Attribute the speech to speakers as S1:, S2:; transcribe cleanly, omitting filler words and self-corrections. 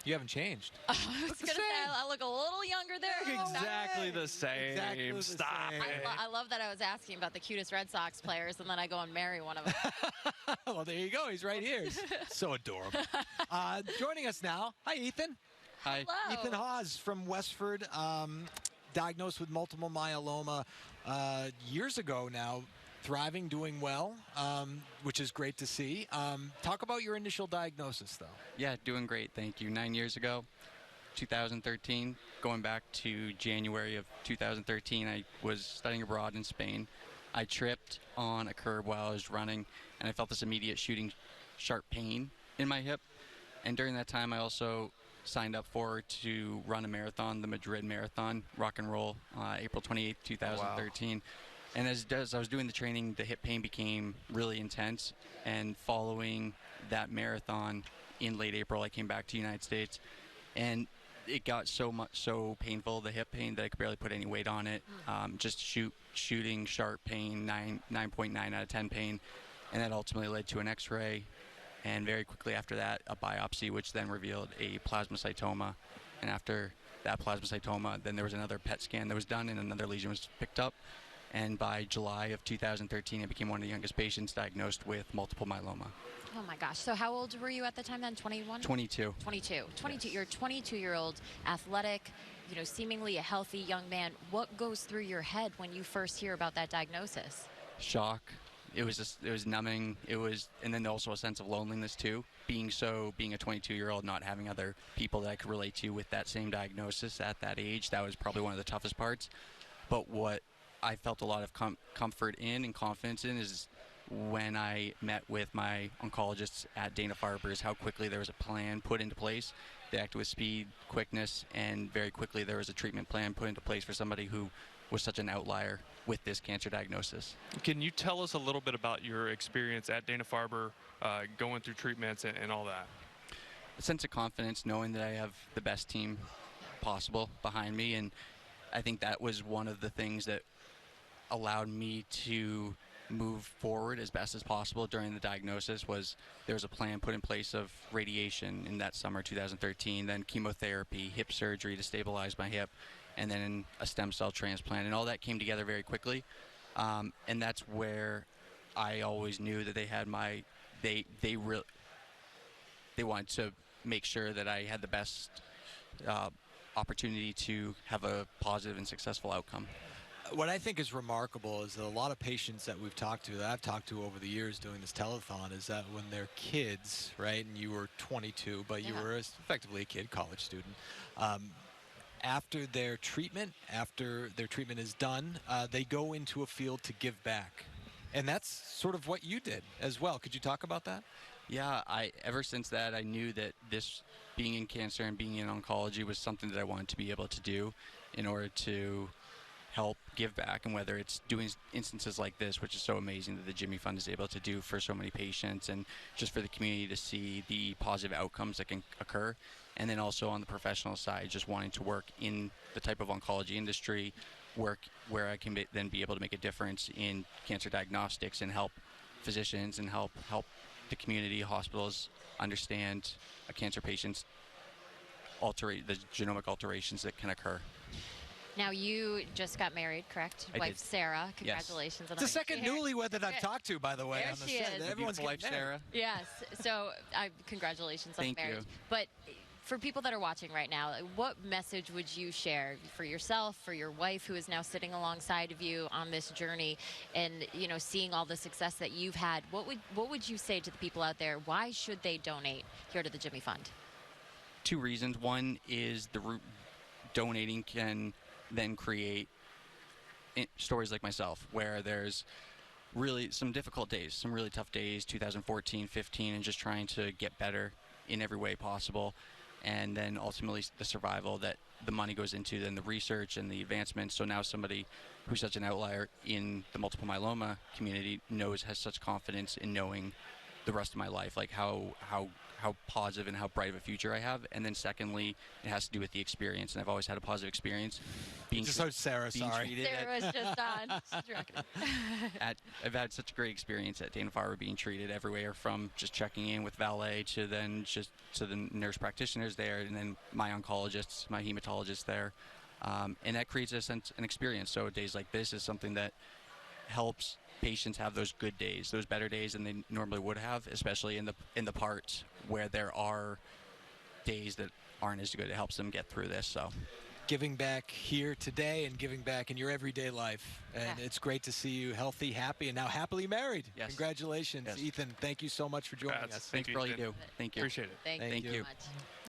S1: You haven't changed.
S2: I was going to say, I look a little younger there.
S3: Exactly the same.
S1: Exactly the
S3: Stop
S1: same.
S3: it.
S2: I love that I was asking about the cutest Red Sox players, and then I go and marry one of them.
S1: Well, there you go. He's right here. He's so adorable. Joining us now. Hi, Ethan.
S4: Hi.
S2: Hello.
S1: Ethan Hawes from Westford, diagnosed with multiple myeloma years ago now. Thriving, doing well, which is great to see. Talk about your initial diagnosis, though.
S4: Yeah, doing great, thank you. 9 years ago, 2013, going back to January of 2013, I was studying abroad in Spain. I tripped on a curb while I was running, and I felt this immediate shooting sharp pain in my hip. And during that time, I also signed up to run a marathon, the Madrid Marathon, rock and roll, April 28th, 2013. Wow. And as I was doing the training, the hip pain became really intense. And following that marathon in late April, I came back to the United States. And it got so painful, the hip pain, that I could barely put any weight on it. Just shooting sharp pain, 9.9 out of 10 pain. And that ultimately led to an X-ray. And very quickly after that, a biopsy, which then revealed a plasmacytoma. And after that plasmacytoma, then there was another PET scan that was done, and another lesion was picked up. And by July of 2013, I became one of the youngest patients diagnosed with multiple myeloma.
S2: Oh, my gosh. So how old were you at the time then, 21?
S4: 22.
S2: 22.
S4: Yes.
S2: You're a 22-year-old, athletic, seemingly a healthy young man. What goes through your head when you first hear about that diagnosis?
S4: Shock. It was numbing. And then also a sense of loneliness too. Being a 22-year-old, not having other people that I could relate to with that same diagnosis at that age, that was probably one of the toughest parts. But what I felt a lot of comfort in and confidence in is when I met with my oncologists at Dana-Farber's, how quickly there was a plan put into place. They acted with speed, quickness, and very quickly there was a treatment plan put into place for somebody who was such an outlier with this cancer diagnosis.
S3: Can you tell us a little bit about your experience at Dana-Farber, going through treatments and all that?
S4: A sense of confidence, knowing that I have the best team possible behind me, and I think that was one of the things that allowed me to move forward as best as possible during the diagnosis. Was there was a plan put in place of radiation in that summer 2013, then chemotherapy, hip surgery to stabilize my hip, and then a stem cell transplant, and all that came together very quickly. And that's where I always knew that they had they wanted to make sure that I had the best opportunity to have a positive and successful outcome.
S1: What I think is remarkable is that a lot of patients that we've talked to, that I've talked to over the years doing this telethon, is that when they're kids, right, and you were 22, but you were effectively a kid, college student, after their treatment is done, they go into a field to give back. And that's sort of what you did as well. Could you talk about that?
S4: Yeah, ever since that, I knew that this, being in cancer and being in oncology, was something that I wanted to be able to do in order to help give back. And whether it's doing instances like this, which is so amazing that the Jimmy Fund is able to do for so many patients, and just for the community to see the positive outcomes that can occur. And then also on the professional side, just wanting to work in the type of oncology industry, work where I can then be able to make a difference in cancer diagnostics and help physicians and help the community, hospitals understand a cancer patient's the genomic alterations that can occur.
S2: Now, you just got married, correct?
S4: I
S2: Wife
S4: did.
S2: Sarah, congratulations on
S1: It's the second newlywed that I've talked to, by the way.
S2: There
S1: on the
S2: she
S1: set.
S2: is.
S1: Everyone's
S4: Beautiful wife,
S1: getting married.
S4: Sarah.
S2: Yes. So, congratulations on
S4: Thank
S2: the marriage.
S4: you.
S2: But for people that are watching right now, what message would you share for yourself, for your wife, who is now sitting alongside of you on this journey, and seeing all the success that you've had? What would you say to the people out there? Why should they donate here to the Jimmy Fund?
S4: Two reasons. One is donating can then create stories like myself, where there's really some difficult days, some really tough days, 2014, 15, and just trying to get better in every way possible. And then ultimately the survival that the money goes into, then the research and the advancement. So now somebody who's such an outlier in the multiple myeloma community has such confidence in knowing the rest of my life, like how positive and how bright of a future I have. And then secondly, it has to do with the experience, and I've always had a positive experience.
S1: Just so Sarah, sorry.
S2: Sarah was just on.
S4: I've had such a great experience at Dana-Farber, being treated everywhere from just checking in with valet to then just to the nurse practitioners there, and then my oncologists, my hematologists there. And that creates an experience. So days like this is something that helps patients have those good days, those better days than they normally would have, especially in the parts where there are days that aren't as good. It helps them get through this. So
S1: giving back here today and giving back in your everyday life. And it's great to see you healthy, happy, and now happily married.
S4: Yes.
S1: Congratulations.
S4: Yes.
S1: Ethan, thank you so much for joining us.
S4: Thanks for all you do. Thank you.
S3: Appreciate it.
S2: Thank you
S4: you.
S2: much.